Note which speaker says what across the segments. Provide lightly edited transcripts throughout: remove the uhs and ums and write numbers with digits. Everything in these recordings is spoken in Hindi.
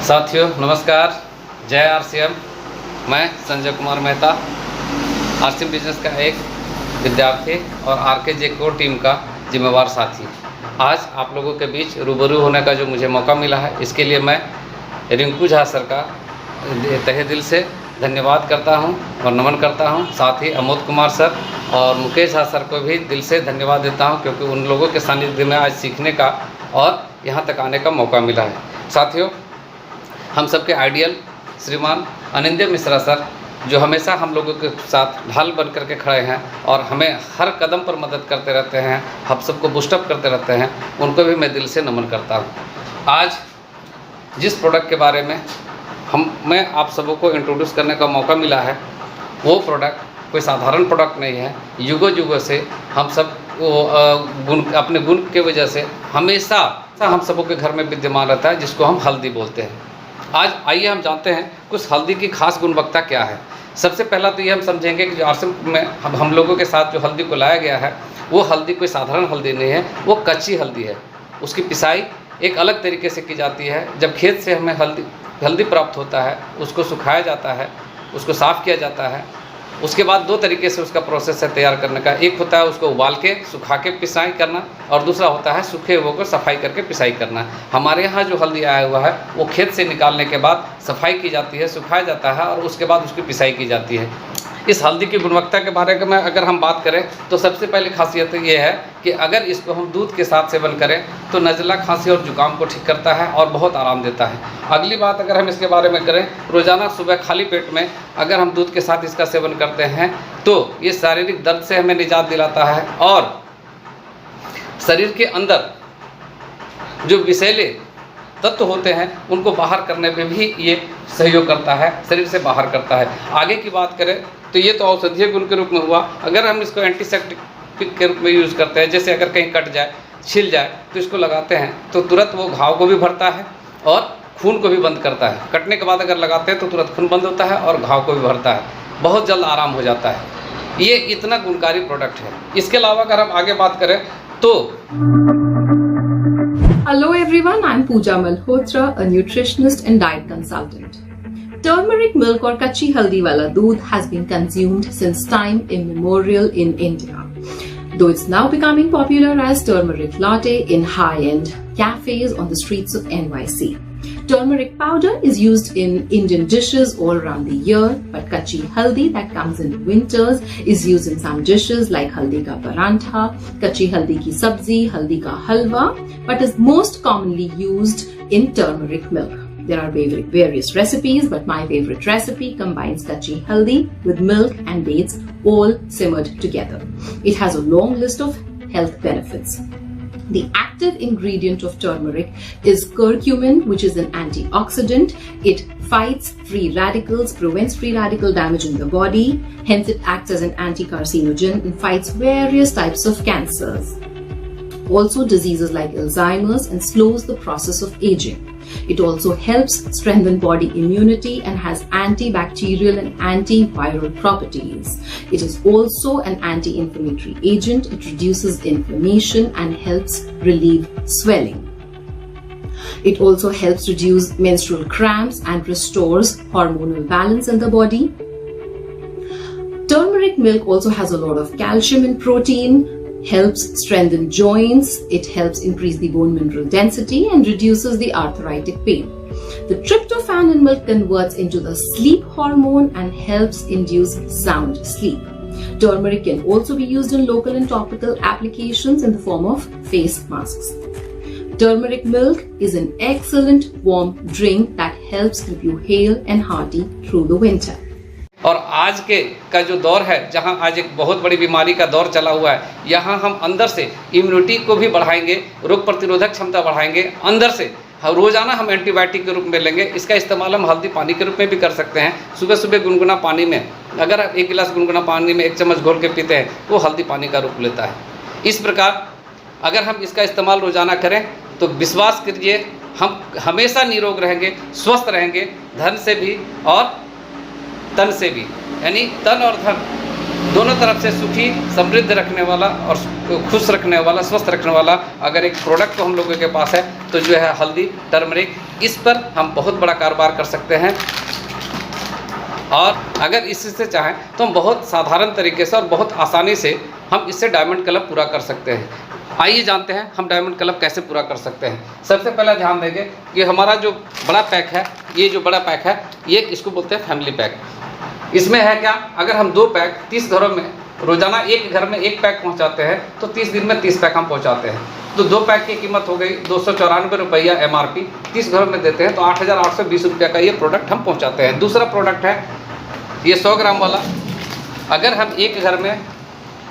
Speaker 1: साथियों नमस्कार, जय आरसीएम। मैं संजय कुमार मेहता, आरसीएम बिजनेस का एक विद्यार्थी और आरकेजे कोर टीम का जिम्मेवार साथी। आज आप लोगों के बीच रूबरू होने का जो मुझे मौका मिला है, इसके लिए मैं रिंकू झा सर का तहे दिल से धन्यवाद करता हूं और नमन करता हूं। साथ ही अमोद कुमार सर और मुकेश झा सर को भी दिल से धन्यवाद देता हूं, क्योंकि उन लोगों के सानिध्य में आज सीखने का और यहाँ तक आने का मौका मिला है। साथियों, हम सबके आइडियल श्रीमान अनिंद्य मिश्रा सर, जो हमेशा हम लोगों के साथ ढाल बन करके खड़े हैं और हमें हर कदम पर मदद करते रहते हैं, हम सबको बूस्टअप करते रहते हैं, उनको भी मैं दिल से नमन करता हूं। आज जिस प्रोडक्ट के बारे में मैं आप सबों को इंट्रोड्यूस करने का मौका मिला है, वो प्रोडक्ट कोई साधारण प्रोडक्ट नहीं है। युगों युगों से हम सब अपने गुण के वजह से हमेशा हम सबों के घर में विद्यमान रहता है, जिसको हम हल्दी बोलते हैं। आज आइए हम जानते हैं कुछ हल्दी की खास गुणवत्ता क्या है। सबसे पहला तो ये हम समझेंगे कि जो आरसीएम में हम लोगों के साथ जो हल्दी को लाया गया है, वो हल्दी कोई साधारण हल्दी नहीं है, वो कच्ची हल्दी है। उसकी पिसाई एक अलग तरीके से की जाती है। जब खेत से हमें हल्दी प्राप्त होता है, उसको सुखाया जाता है, उसको साफ़ किया जाता है। उसके बाद दो तरीके से उसका प्रोसेस है तैयार करने का। एक होता है उसको उबाल के सुखा के पिसाई करना, और दूसरा होता है सूखे हुए को सफाई करके पिसाई करना। हमारे यहाँ जो हल्दी आया हुआ है, वो खेत से निकालने के बाद सफाई की जाती है, सुखाया जाता है और उसके बाद उसकी पिसाई की जाती है। इस हल्दी की गुणवत्ता के बारे में अगर हम बात करें तो सबसे पहली खासियत ये है कि अगर इसको हम दूध के साथ सेवन करें तो नज़ला, खांसी और जुकाम को ठीक करता है और बहुत आराम देता है। अगली बात अगर हम इसके बारे में करें, रोज़ाना सुबह खाली पेट में अगर हम दूध के साथ इसका सेवन करते हैं तो ये शारीरिक दर्द से हमें निजात दिलाता है और शरीर के अंदर जो विषैले तत्व होते हैं उनको बाहर करने में भी ये सहयोग करता है, शरीर से बाहर करता है। आगे की बात करें तो ये तो औषधीय गुण के रूप में हुआ। अगर हम इसको एंटीसेप्टिक के रूप में यूज़ करते हैं, जैसे अगर कहीं कट जाए, छिल जाए तो इसको लगाते हैं तो तुरंत वो घाव को भी भरता है और खून को भी बंद करता है। कटने के बाद अगर लगाते हैं तो तुरंत खून बंद होता है और घाव को भी भरता है, बहुत जल्द आराम हो जाता है। ये इतना गुणकारी प्रोडक्ट है। इसके अलावा अगर हम आगे बात करें तो
Speaker 2: Hello everyone, I'm Pooja Malhotra, a nutritionist and diet consultant. Turmeric milk or kachi haldi wala doodh has been consumed since time immemorial in India. Though it's now becoming popular as turmeric latte in high-end cafes on the streets of NYC. Turmeric powder is used in Indian dishes all around the year, but kachi haldi that comes in winters is used in some dishes like haldi ka parantha, kachi haldi ki sabzi, haldi ka halwa, but is most commonly used in turmeric milk. There are various recipes, but my favorite recipe combines kachi haldi with milk and dates all simmered together. It has a long list of health benefits. The active ingredient of turmeric is curcumin, which is an antioxidant. It fights free radicals, prevents free radical damage in the body. Hence, it acts as an anti-carcinogen and fights various types of cancers. Also, diseases like Alzheimer's, and slows the process of aging. It also helps strengthen body immunity and has antibacterial and antiviral properties. It is also an anti-inflammatory agent. It reduces inflammation and helps relieve swelling. It also helps reduce menstrual cramps and restores hormonal balance in the body. Turmeric milk also has a lot of calcium and protein, helps strengthen joints, it helps increase the bone mineral density and reduces the arthritic pain. The tryptophan in milk converts into the sleep hormone and helps induce sound sleep. Turmeric can also be used in local and topical applications in the form of face masks. Turmeric milk is an excellent warm drink that helps keep you hale and hearty through the winter.
Speaker 1: और आज के का जो दौर है, जहां आज एक बहुत बड़ी बीमारी का दौर चला हुआ है, यहाँ हम अंदर से इम्यूनिटी को भी बढ़ाएंगे, रोग प्रतिरोधक क्षमता बढ़ाएंगे। अंदर से रोज़ाना हम एंटीबायोटिक के रूप में लेंगे। इसका इस्तेमाल हम हल्दी पानी के रूप में भी कर सकते हैं। सुबह सुबह गुनगुना पानी में अगर आप 1 गिलास गुनगुना पानी में 1 चम्मच घोल के पीते हैं, वो हल्दी पानी का रूप लेता है। इस प्रकार अगर हम इसका इस्तेमाल रोज़ाना करें तो विश्वास कीजिए हम हमेशा निरोग रहेंगे, स्वस्थ रहेंगे, धन से भी और तन से भी, यानी तन और धन दोनों तरफ से सुखी, समृद्ध रखने वाला और खुश रखने वाला, स्वस्थ रखने वाला अगर एक प्रोडक्ट तो हम लोगों के पास है तो जो है हल्दी, टर्मरिक, इस पर हम बहुत बड़ा कारोबार कर सकते हैं। और अगर इससे चाहें तो हम बहुत साधारण तरीके से और बहुत आसानी से हम इससे डायमंड कलर पूरा कर सकते हैं। आइए जानते हैं हम डायमंड कलर कैसे पूरा कर सकते हैं। सबसे पहले ध्यान देंगे कि हमारा जो बड़ा पैक है, ये जो बड़ा पैक है, ये इसको बोलते हैं फैमिली पैक। इसमें है क्या, अगर हम 2 पैक 30 घरों में रोजाना एक घर में 1 पैक पहुंचाते हैं तो 30 दिन में 30 पैक हम पहुंचाते हैं। तो 2 पैक की कीमत हो गई 294 रुपया MRP, 30 घरों में देते हैं तो 8,820 रुपये का ये प्रोडक्ट हम पहुंचाते हैं। दूसरा प्रोडक्ट है ये 100 ग्राम वाला। अगर हम एक घर में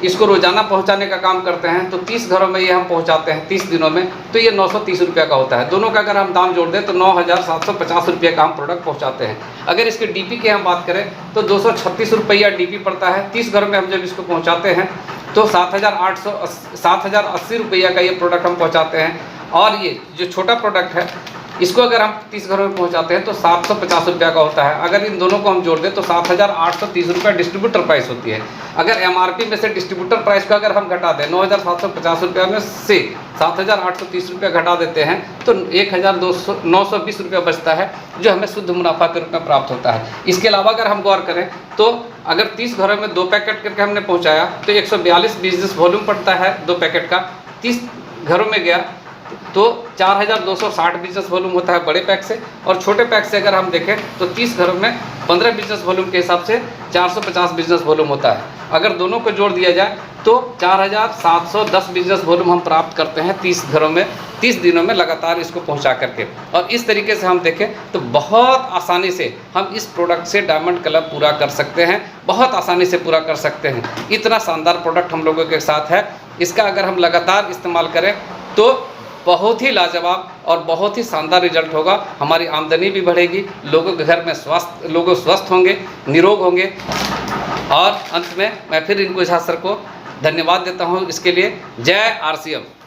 Speaker 1: इसको रोजाना पहुंचाने का काम करते हैं तो 30 घरों में ये हम पहुंचाते हैं 30 दिनों में, तो ये 930 रुपये का होता है। दोनों का अगर हम दाम जोड़ दें तो 9,750 रुपये का हम प्रोडक्ट पहुंचाते हैं। अगर इसके DP की हम बात करें तो 236 रुपया DP पड़ता है। 30 घरों में हम जब इसको पहुंचाते हैं तो 7,080 रुपया का ये प्रोडक्ट हम पहुंचाते हैं। और ये जो छोटा प्रोडक्ट है इसको अगर हम 30 घरों में पहुंचाते हैं तो 750 रुपया का होता है। अगर इन दोनों को हम जोड़ दें तो 7,830 रुपये डिस्ट्रीब्यूटर प्राइस होती है। अगर MRP में से डिस्ट्रीब्यूटर प्राइस को अगर हम घटा दें 9,750 रुपया में से 7,830 रुपया घटा देते हैं तो 1,920 रुपया बचता है, जो हमें शुद्ध मुनाफा के रूप में प्राप्त होता है। इसके अलावा अगर हम गौर करें तो अगर 30 घरों में 2 पैकेट करके हमने पहुँचाया तो 142 बिजनेस वॉल्यूम पड़ता है 2 पैकेट का। 30 घरों में गया तो 4,260 बिजनेस वॉल्यूम होता है बड़े पैक से। और छोटे पैक से अगर हम देखें तो 30 घरों में 15 बिजनेस वॉल्यूम के हिसाब से 450 बिजनेस वॉल्यूम होता है। अगर दोनों को जोड़ दिया जाए तो 4,710 बिजनेस वॉल्यूम हम प्राप्त करते हैं 30 घरों में 30 दिनों में लगातार इसको पहुंचा करके। और इस तरीके से हम देखें तो बहुत आसानी से हम इस प्रोडक्ट से डायमंड कलर पूरा कर सकते हैं, बहुत आसानी से पूरा कर सकते हैं। इतना शानदार प्रोडक्ट हम लोगों के साथ है। इसका अगर हम लगातार इस्तेमाल करें तो बहुत ही लाजवाब और बहुत ही शानदार रिजल्ट होगा। हमारी आमदनी भी बढ़ेगी, लोगों के घर में लोग स्वस्थ होंगे, निरोग होंगे। और अंत में मैं फिर इनको सर को धन्यवाद देता हूँ इसके लिए। जय RCM।